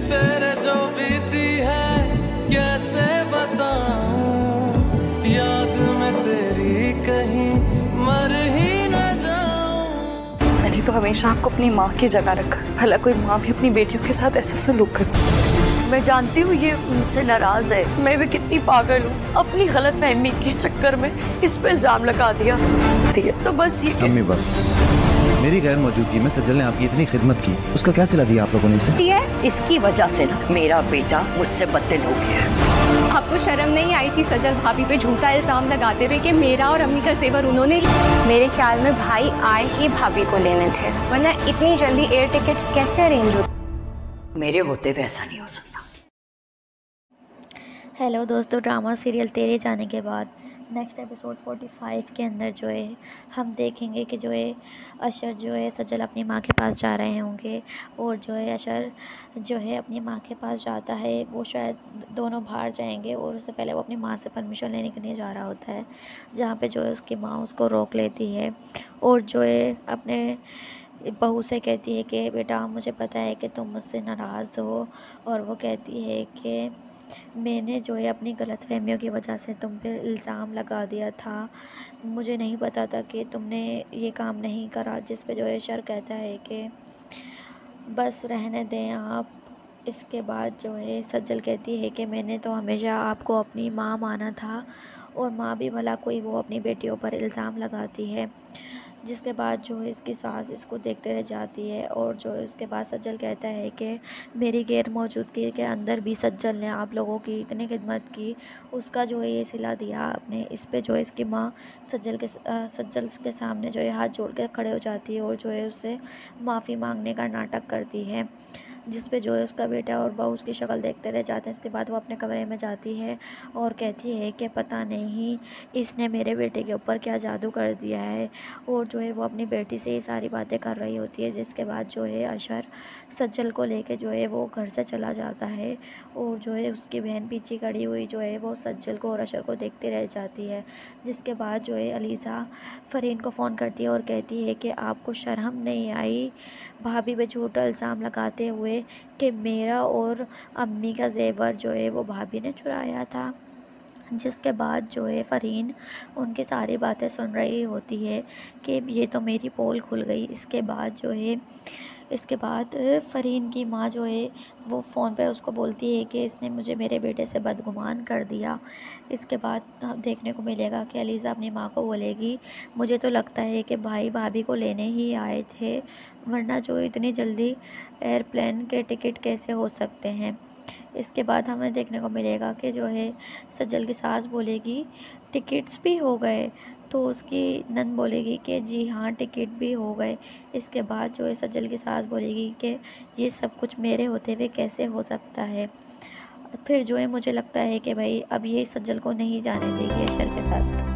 तेरे जो बीती है कैसे बताऊं, याद में तेरी कहीं मर ही न जाऊं। मैंने तो हमेशा आपको अपनी माँ की जगह रखा, भला कोई माँ भी अपनी बेटियों के साथ ऐसा सलूक करती। मैं जानती हूँ ये मुझसे नाराज है, मैं भी कितनी पागल हूँ, अपनी गलतफहमी के चक्कर में इस पे इल्जाम लगा दिया। तो बस ये अम्मी बस, मेरी गैर मौजूदगी में सज्जल ने आपकी इतनी खिदमत की, उसका क्या सिला दिया आप लोगों ने इसे? इसकी वजह से ना मेरा बेटा मुझसे बददिल हो गया। आपको शर्म नहीं आई थी सजल भाभी पे झूठा इल्जाम लगाते हुए कि मेरा और अम्मी का जेवर उन्होंने लिया? मेरे ख्याल में भाई आए ही भाभी को लेने थे, वरना इतनी जल्दी एयर टिकट्स कैसे अरेंज हो? मेरे होते हुए ऐसा नहीं हो सकता। हेलो दोस्तों, ड्रामा सीरियल तेरे जाने के बाद नेक्स्ट एपिसोड 45 के अंदर जो है हम देखेंगे कि जो है अशर जो है सजल अपनी माँ के पास जा रहे होंगे, और जो है अशर जो है अपनी माँ के पास जाता है, वो शायद दोनों बाहर जाएंगे और उससे पहले वो अपनी माँ से परमिशन लेने के लिए जा रहा होता है, जहाँ पे जो है उसकी माँ उसको रोक लेती है और जो है अपने बहू से कहती है कि बेटा मुझे पता है कि तुम मुझसे नाराज़ हो, और वो कहती है कि मैंने जो है अपनी गलतफहमियों की वजह से तुम पे इल्ज़ाम लगा दिया था, मुझे नहीं पता था कि तुमने ये काम नहीं करा। जिस पे जो है अशर कहता है कि बस रहने दें आप। इसके बाद जो है सज्जल कहती है कि मैंने तो हमेशा आपको अपनी माँ माना था, और माँ भी भला कोई वो अपनी बेटियों पर इल्ज़ाम लगाती है। जिसके बाद जो है इसकी सास इसको देखते रह जाती है, और जो है उसके बाद सज्जल कहता है कि मेरी गैर मौजूदगी के अंदर भी सज्जल ने आप लोगों की इतनी खिदमत की, उसका जो है ये सिला दिया आपने। इस पे जो है इसकी माँ सज्जल के सामने जो है हाथ जोड़ कर खड़े हो जाती है और जो है उससे माफ़ी मांगने का नाटक करती है, जिस पे जो है उसका बेटा और बहू उसकी शक्ल देखते रह जाते हैं। इसके बाद वो अपने कमरे में जाती है और कहती है कि पता नहीं इसने मेरे बेटे के ऊपर क्या जादू कर दिया है, और जो है वो अपनी बेटी से ये सारी बातें कर रही होती है। जिसके बाद जो है अशर सज्जल को लेके जो है वो घर से चला जाता है, और जो है उसकी बहन पीछे खड़ी हुई जो है वो सज्जल को और अशर को देखती रह जाती है। जिसके बाद जो है अलीज़ा फ़रीन को फ़ोन करती है और कहती है कि आपको शर्म नहीं आई भाभी पे झूठा इल्ज़ाम लगाते हुए कि मेरा और अम्मी का जेवर जो है वो भाभी ने चुराया था। जिसके बाद जो है फ़रीन उनकी सारी बातें सुन रही होती है कि ये तो मेरी पोल खुल गई। इसके बाद फ़रीन की माँ जो है वो फ़ोन पे उसको बोलती है कि इसने मुझे मेरे बेटे से बदगुमान कर दिया। इसके बाद देखने को मिलेगा कि अलीज़ा अपनी माँ को बोलेगी मुझे तो लगता है कि भाई भाभी को लेने ही आए थे, वरना जो इतनी जल्दी एयरप्लेन के टिकट कैसे हो सकते हैं। इसके बाद हमें देखने को मिलेगा कि जो है सज्जल की सास बोलेगी टिकट्स भी हो गए, तो उसकी नंद बोलेगी कि जी हाँ टिकट भी हो गए। इसके बाद जो है सज्जल की सास बोलेगी कि ये सब कुछ मेरे होते हुए कैसे हो सकता है। फिर जो है मुझे लगता है कि भाई अब ये सज्जल को नहीं जाने देगी अशर के साथ।